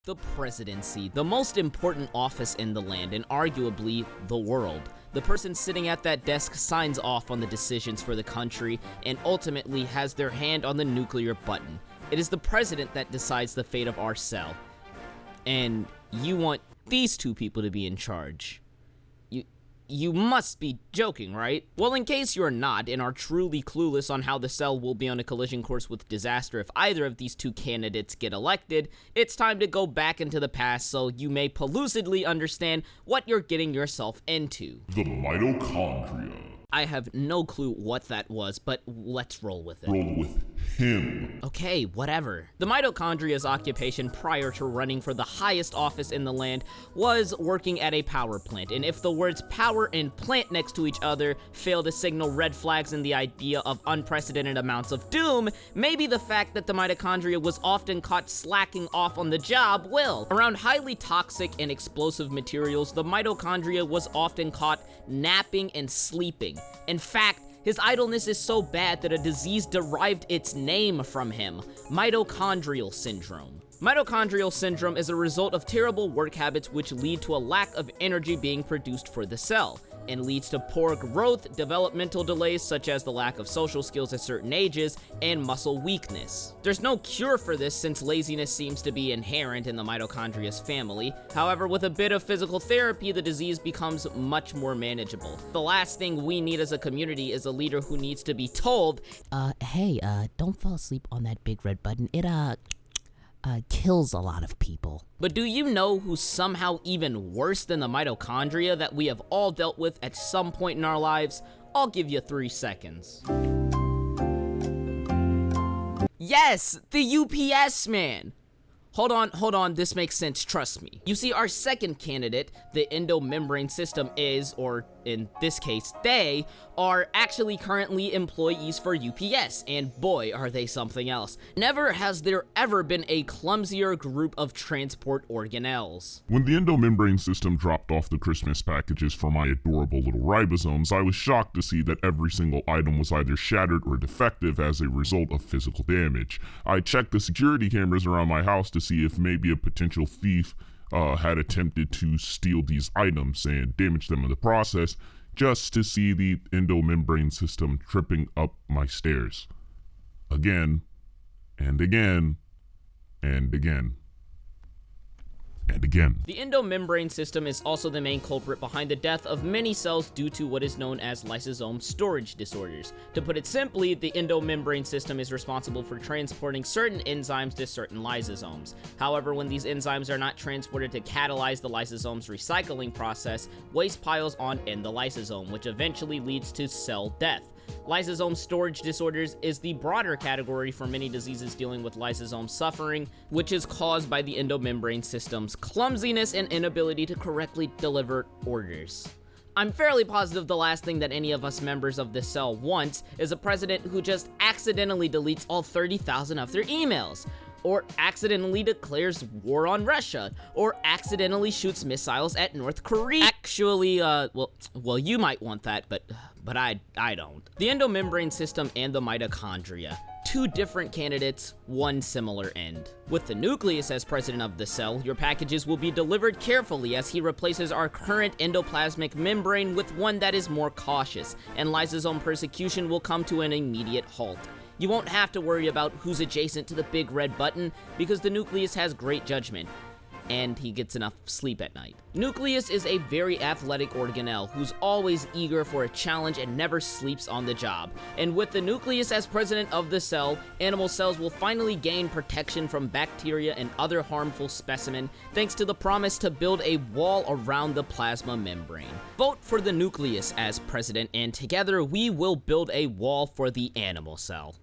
The presidency, the most important office in the land and arguably the world. The person sitting at that desk signs off on the decisions for the country and ultimately has their hand on the nuclear button. It is the president that decides the fate of our cell. And you want these two people to be in charge. You must be joking, right? Well, in case you're not and are truly clueless on how the cell will be on a collision course with disaster if either of these two candidates get elected, it's time to go back into the past so you may pellucidly understand what you're getting yourself into. The mitochondria. I have no clue what that was, but let's roll with it. Roll with him. Okay, whatever. The mitochondria's occupation prior to running for the highest office in the land was working at a power plant, and if the words power and plant next to each other fail to signal red flags in the idea of unprecedented amounts of doom, maybe the fact that the mitochondria was often caught slacking off on the job will. Around highly toxic and explosive materials, the mitochondria was often caught napping and sleeping. In fact, his idleness is so bad that a disease derived its name from him, mitochondrial syndrome. Mitochondrial syndrome is a result of terrible work habits which lead to a lack of energy being produced for the cell, and leads to poor growth, developmental delays such as the lack of social skills at certain ages, and muscle weakness. There's no cure for this since laziness seems to be inherent in the mitochondria's family. However, with a bit of physical therapy, the disease becomes much more manageable. The last thing we need as a community is a leader who needs to be told, hey, don't fall asleep on that big red button. It, kills a lot of people. But do you know who's somehow even worse than the mitochondria that we have all dealt with at some point in our lives? I'll give you 3 seconds. Yes, the UPS man! Hold on, this makes sense, trust me. You see, our second candidate, the Endomembrane System is, or in this case, they, are actually currently employees for UPS, and boy, are they something else. Never has there ever been a clumsier group of transport organelles. When the Endomembrane System dropped off the Christmas packages for my adorable little ribosomes, I was shocked to see that every single item was either shattered or defective as a result of physical damage. I checked the security cameras around my house to see if maybe a potential thief had attempted to steal these items and damage them in the process, just to see the endomembrane system tripping up my stairs. Again, and again, and again. And again. The endomembrane system is also the main culprit behind the death of many cells due to what is known as lysosome storage disorders. To put it simply, the endomembrane system is responsible for transporting certain enzymes to certain lysosomes. However, when these enzymes are not transported to catalyze the lysosome's recycling process, waste piles on in the lysosome, which eventually leads to cell death. Lysosome storage disorders is the broader category for many diseases dealing with lysosome suffering, which is caused by the endomembrane system's clumsiness and inability to correctly deliver orders. I'm fairly positive the last thing that any of us members of this cell wants is a president who just accidentally deletes all 30,000 of their emails, or accidentally declares war on Russia, or accidentally shoots missiles at North Korea. Actually, well, you might want that, but I don't. The endomembrane system and the mitochondria. Two different candidates, one similar end. With the nucleus as president of the cell, your packages will be delivered carefully as he replaces our current endoplasmic membrane with one that is more cautious, and lysosome persecution will come to an immediate halt. You won't have to worry about who's adjacent to the big red button because the nucleus has great judgment, and he gets enough sleep at night. Nucleus is a very athletic organelle who's always eager for a challenge and never sleeps on the job. And with the nucleus as president of the cell, animal cells will finally gain protection from bacteria and other harmful specimens thanks to the promise to build a wall around the plasma membrane. Vote for the nucleus as president, and together we will build a wall for the animal cell.